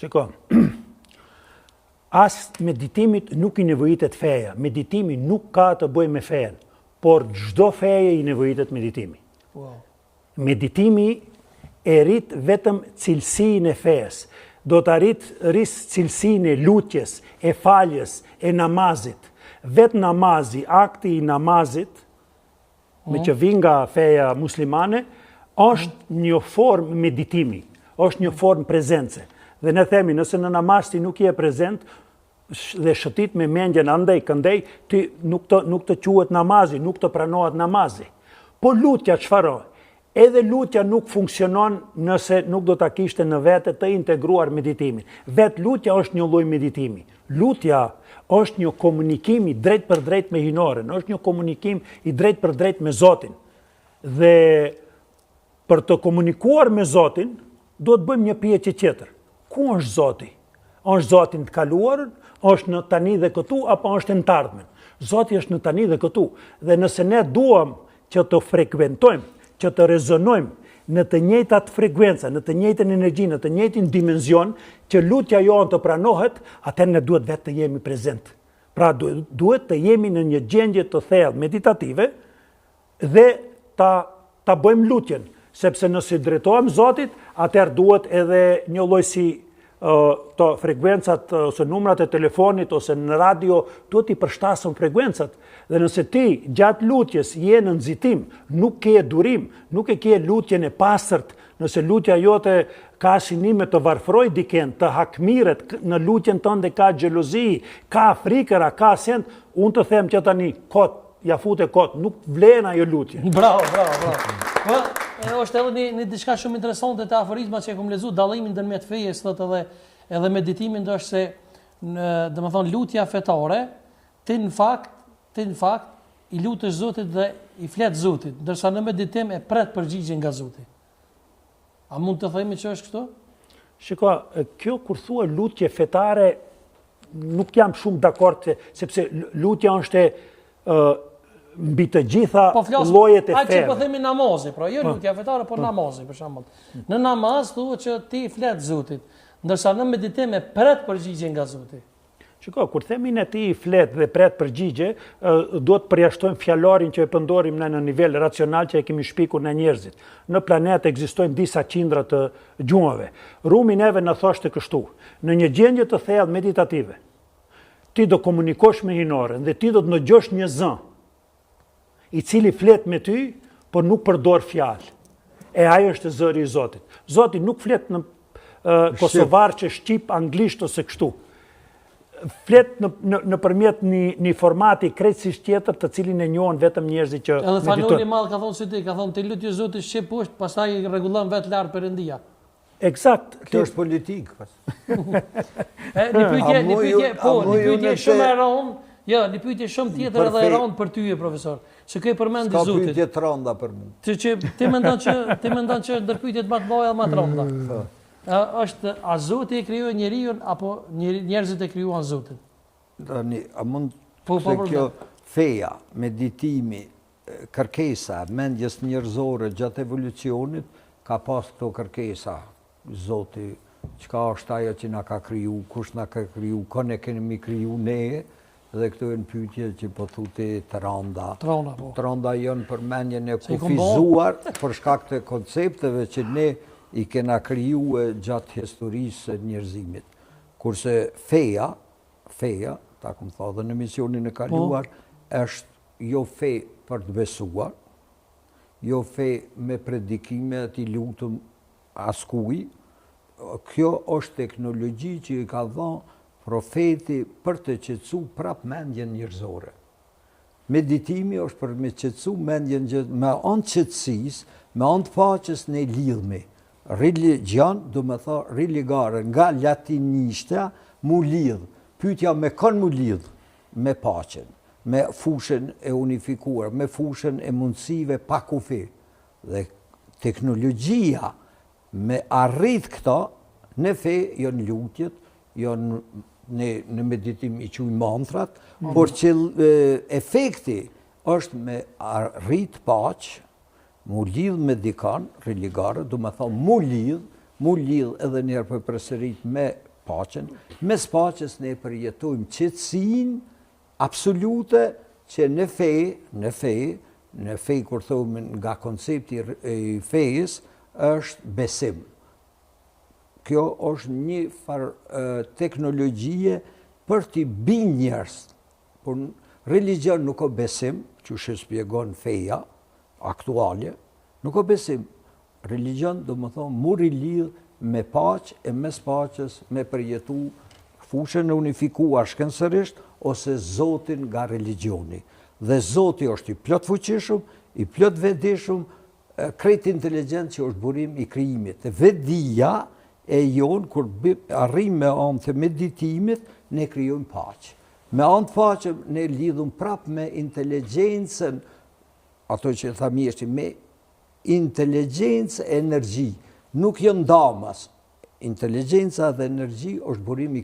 Shiko, as meditimit nuk i nevojitet feja. Meditimi nuk ka të bëj me fejen, por çdo feje i nevojitet meditimi. Wow. Meditimi e rrit vetëm cilësinë e fejes. Do të rris cilësinë e lutjes, e faljes, e namazit. Vetë namazi, akti i namazit, me që vjen nga feja muslimane, është një formë meditimi, është një formë prezence. Dhe ne themi, nëse në namaz ti nuk je prezent dhe shëtit me mendjen andej këndej, ti nuk të quhet namazi, nuk të pranohet namazi. Po lutja çfarë? Edhe lutja nuk funksionon nëse nuk do ta kishte në vete të integruar meditimin. Vetë lutja është një lloj meditimi. Lutja është një komunikim i drejt për drejt me hinoren, është një komunikim i drejt për drejt me Zotin. Dhe për të komunikuar me Zotin, do të bëjmë një pyetje tjetër. Ku është Zoti? Është Zoti në të kaluarën, është në tani dhe këtu, apo është në të ardhmen? Zoti është në tani dhe këtu. Dhe nëse ne duam që të frekuentojmë, që të rezonojmë në të njëjtat frekuenca, në të njëjtën energji, në të njëjtin dimension, që lutja jonë të pranohet, atëherë ne duhet vetë të jemi prezent. Pra duhet të jemi në një gjendje të thellë meditative dhe ta bëjmë lutjen, sepse nëse drejtohem Zotit, atëherë duhet edhe një lloj si të frekuencat ose numrat e telefonit ose në radio, duhet i përshtasëm frekuencat. Dhe nëse ti gjatë lutjes je në nxitim, nuk ke durim, nuk e ke lutjen e pastërt, nëse lutja jote ka sinime të varfroj diken, të hakmiret, në lutjen tënde ka xhelozi, ka frikëra, ka send, unë të them që tani kot, ja fute kot, nuk vlen ajo lutje. Bravo. Është edhe një diçka shumë interesante te aforizmat që e kam lexuar, dallimin ndërmjet fejes thotë edhe meditimin, është se domethënë lutja fetare ti në fakt i lutesh Zotit dhe i flet Zotit, ndërsa në meditim e pret përgjigjen nga Zoti. A mund të themi që është kështu? Shiko, kjo kur thua lutje fetare, nuk jam shumë dakord, sepse lutja është mbi të gjitha llojet e feve. Po themi namazi, pra jo lutja fetare, po namazi për shembull. Në namaz thuhet që ti flet Zotit, ndërsa në meditim e pret përgjigjen nga Zoti. Shiko, kur themi ne ti flet dhe pret përgjigje, do të përjashtojmë fjalorin që e përdorim në nivel racional që e kemi shpikur në njerëzit. Në planet ekzistojnë disa qindra të gjuhëve. Rumi neve na thoshte kështu: në një gjendje të thellë meditative, ti do komunikosh me hinoren dhe ti do të ndëgjosh një zë i cili flet me ty, por nuk përdor fjalë. E ajo është zëri i Zotit. Zoti nuk flet në kosovar që shqip, anglisht ose kështu. Flet nëpërmjet një formati krejtësisht tjetër, të cilin e njohin vetëm njerëzit që meditojnë. Edhe fanoli i madh ka thonë si ti, ka thonë ti lutje Zotit shqip poshtë, pastaj rregullon vetë lart Perëndia. Eksakt. Kjo është politik. Një pyetje shumë e rëndë. Jo, një pyetje shumë tjetër edhe e rëndë për ty, profesor. Se ke përmendi Zotit. Ka pyetje të rënda për mua. Ti mendon që ndër pyetjet më të mëdha më të rënda. Është a Zoti e krijoi njeriu apo njerëzit e krijuan Zotin? Tani, a mund se kjo feja, meditimi, kërkesa, mendjes njerëzore gjatë evolucionit ka pas këto kërkesa. Zoti, çka është ajo që na ka kriju, kush na ka kriju, këne kemi kriju ne, dhe këto e në pyetje që po thute të rënda. Të rënda janë për mendjen e kufizuar për shkak të koncepteve që ne i kena kriju gjatë historisë e njerëzimit. Kurse feja, ta kom thë dhe në misionin e kaluar, është jo fe për të besuar, jo fe me predikime të i lutëm askuj. Kjo është teknologji që i ka dhënë profeti për të qetësu prap mendjen njerëzore. Meditimi është për me qetësu mendjen me anë qetësisë, me anë paqes në lidhmi. Religjon, do me tha religare, nga latinishta mu lidh. Pyetja me kënë mu lidh? Me paqen, me fushën e unifikuar, me fushën e mundësive pa kufi. Dhe teknologjia me arrit këta, në fe janë lutjet, janë në meditim i quajnë mantrat, por që efekti është me arrit paqë, mu lidh me dikan, religare, du me thonë mu lidh edhe njerë për përsërit me paqen. Mes paqes ne përjetojmë qetësinë absolute që në fe kur thonë nga koncepti i fejës është besim. Kjo është një farë teknologjie për t'i binj njerëz. Por religion nuk o besim, që shpjegon feja aktuale, nuk o besim. Religion do më thonë muri lidh me paqë e mes paqes me përjetu fushën e unifikuar shkencërisht ose Zotin nga religioni. Dhe Zoti është i plot fuqishëm, i plot vetëdijshëm, krejt inteligent që është burim i krijimit. Vetëdia e jonë, kur arrim me anë të meditimit, ne krijojmë paqë. Me anë të paqe ne lidhum prap me inteligjencën, ato që tha mirë, me inteligjencë e energji. Nuk janë damas. Inteligjenca dhe energji është burim i